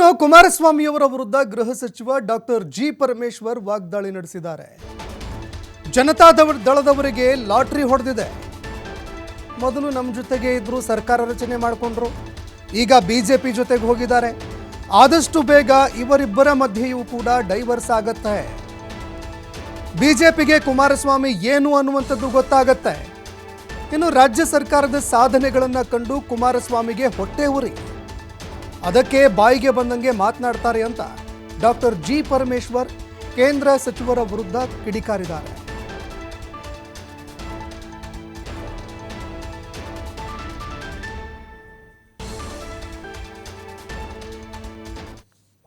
ಇನ್ನು ಕುಮಾರಸ್ವಾಮಿಯವರ ವಿರುದ್ಧ ಗೃಹ ಸಚಿವ ಡಾಕ್ಟರ್ ಜಿ ಪರಮೇಶ್ವರ್ ವಾಗ್ದಾಳಿ ನಡೆಸಿದ್ದಾರೆ. ಜನತಾ ದಳದವರಿಗೆ ಲಾಟರಿ ಹೊಡೆದಿದೆ. ಮೊದಲು ನಮ್ಮ ಜೊತೆಗೆ ಇದ್ರು, ಸರ್ಕಾರ ರಚನೆ ಮಾಡಿಕೊಂಡ್ರು, ಈಗ ಬಿಜೆಪಿ ಜೊತೆಗೆ ಹೋಗಿದ್ದಾರೆ. ಆದಷ್ಟು ಬೇಗ ಇವರಿಬ್ಬರ ಮಧ್ಯೆಯೂ ಕೂಡ ಡೈವರ್ಸ್ ಆಗತ್ತೆ. ಬಿಜೆಪಿಗೆ ಕುಮಾರಸ್ವಾಮಿ ಏನು ಅನ್ನುವಂಥದ್ದು ಗೊತ್ತಾಗತ್ತೆ. ಇನ್ನು ರಾಜ್ಯ ಸರ್ಕಾರದ ಸಾಧನೆಗಳನ್ನು ಕಂಡು ಕುಮಾರಸ್ವಾಮಿಗೆ ಹೊಟ್ಟೆ ಉರಿ, ಅದಕ್ಕೆ ಬಾಯಿಗೆ ಬಂದಂಗೆ ಮಾತನಾಡ್ತಾರೆ ಅಂತ ಡಾಕ್ಟರ್ ಜಿ ಪರಮೇಶ್ವರ್ ಕೇಂದ್ರ ಸಚಿವರ ವಿರುದ್ಧ ಕಿಡಿಕಾರಿದ್ದಾರೆ.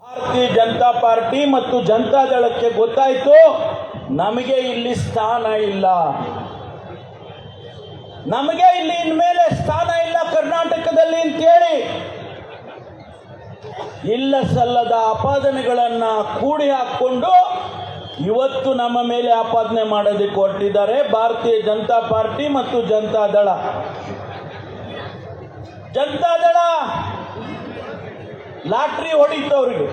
ಭಾರತೀಯ ಜನತಾ ಪಾರ್ಟಿ ಮತ್ತು ಜನತಾ ದಳಕ್ಕೆ ಗೊತ್ತಾಯಿತು ನಮಗೆ ಇಲ್ಲಿ ಸ್ಥಾನ ಇಲ್ಲ, ನಮಗೆ ಇಲ್ಲಿ ಇನ್ಮೇಲೆ ಸ್ಥಾನ ಇಲ್ಲ ಕರ್ನಾಟಕದಲ್ಲಿ ಅಂತೇಳಿ ಇಲ್ಲ ಸಲ್ಲದ ಆಪಾದನೆಗಳನ್ನು ಕೂಡಿ ಹಾಕೊಂಡು ಇವತ್ತು ನಮ್ಮ ಮೇಲೆ ಆಪಾದನೆ ಮಾಡೋದಕ್ಕೆ ಹೊರಟಿದ್ದಾರೆ ಭಾರತೀಯ ಜನತಾ ಪಾರ್ಟಿ ಮತ್ತು ಜನತಾ ದಳ. ಜನತಾ ದಳ ಲಾಟ್ರಿ ಹೊಡಿತವ್ರಿಗೆ,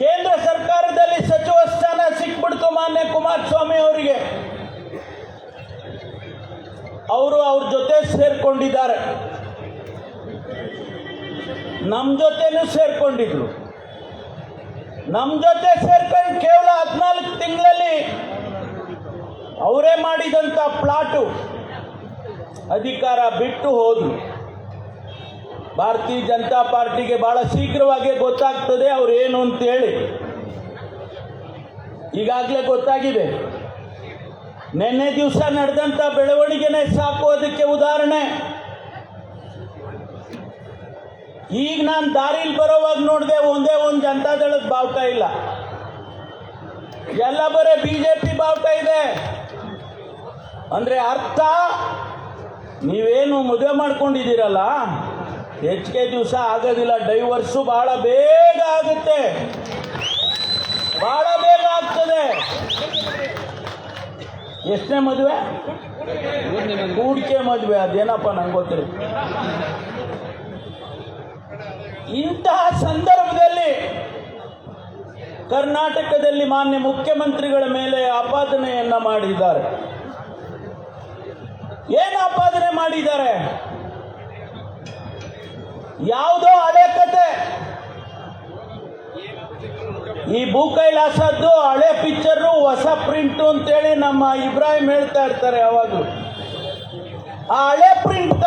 ಕೇಂದ್ರ ಸರ್ಕಾರದಲ್ಲಿ ಸಚಿವ ಸ್ಥಾನ ಸಿಕ್ಬಿಡ್ತು ಮಾನ್ಯ ಕುಮಾರಸ್ವಾಮಿ ಅವರಿಗೆ. ಅವರು ಅವ್ರ ಜೊತೆ ಸೇರ್ಕೊಂಡಿದ್ದಾರೆ, ನಮ್ಮ ಜೊತೆನೂ ಸೇರ್ಕೊಂಡಿದ್ರು. ನಮ್ಮ ಜೊತೆ ಸೇರ್ಕೊಂಡು ಕೇವಲ 14 ತಿಂಗಳಲ್ಲಿ ಅವರೇ ಮಾಡಿದಂಥ ಪ್ಲಾಟು ಅಧಿಕಾರ ಬಿಟ್ಟು ಹೋದ್ರು. ಭಾರತೀಯ ಜನತಾ ಪಾರ್ಟಿಗೆ ಬಹಳ ಶೀಘ್ರವಾಗಿ ಗೊತ್ತಾಗ್ತದೆ ಅವ್ರು ಏನು ಅಂತೇಳಿ. ಈಗಾಗಲೇ ಗೊತ್ತಾಗಿದೆ. ನಿನ್ನೆ ದಿವಸ ನಡೆದಂಥ ಬೆಳವಣಿಗೆನೇ ಸಾಕು ಅದಕ್ಕೆ ಉದಾಹರಣೆ. ಈಗ ನಾನು ದಾರಿಲಿ ಬರೋವಾಗ ನೋಡಿದೆ, ಒಂದೇ ಒಂದು ಜನತಾ ದಳದ ಬಾವುಟ ಇಲ್ಲ, ಎಲ್ಲ ಬರೀ ಬಿಜೆಪಿ ಬಾವುಟ ಇದೆ. ಅಂದ್ರೆ ಅರ್ಥ, ನೀವೇನು ಮದುವೆ ಮಾಡ್ಕೊಂಡಿದ್ದೀರಲ್ಲ, ಹೆಚ್ಚಿಗೆ ದಿವಸ ಆಗೋದಿಲ್ಲ, ಡೈವರ್ಸು ಬಹಳ ಬೇಗ ಆಗುತ್ತೆ, ಬಹಳ ಬೇಗ ಆಗ್ತದೆ. ಎಷ್ಟನೇ ಮದುವೆ? ಹೂಡಿಕೆ ಮದುವೆ, ಅದೇನಪ್ಪ ನಂಗೆ ಗೊತ್ತಿಲ್ಲ. ಇಂತಹ ಸಂದರ್ಭದಲ್ಲಿ ಕರ್ನಾಟಕದಲ್ಲಿ ಮಾನ್ಯ ಮುಖ್ಯಮಂತ್ರಿಗಳ ಮೇಲೆ ಆಪಾದನೆಯನ್ನ ಮಾಡಿದ್ದಾರೆ. ಏನು ಆಪಾದನೆ ಮಾಡಿದ್ದಾರೆ? ಯಾವುದೋ ಹಳೆ ಕತೆ, ಈ ಭೂ ಕೈಲಾಸದ್ದು ಹಳೆ ಪಿಕ್ಚರು ಹೊಸ ಪ್ರಿಂಟು ಅಂತೇಳಿ ನಮ್ಮ ಇಬ್ರಾಹಿಂ ಹೇಳ್ತಾ ಇರ್ತಾರೆ ಯಾವಾಗಲೂ. ಆ ಹಳೆ ಪ್ರಿಂಟ್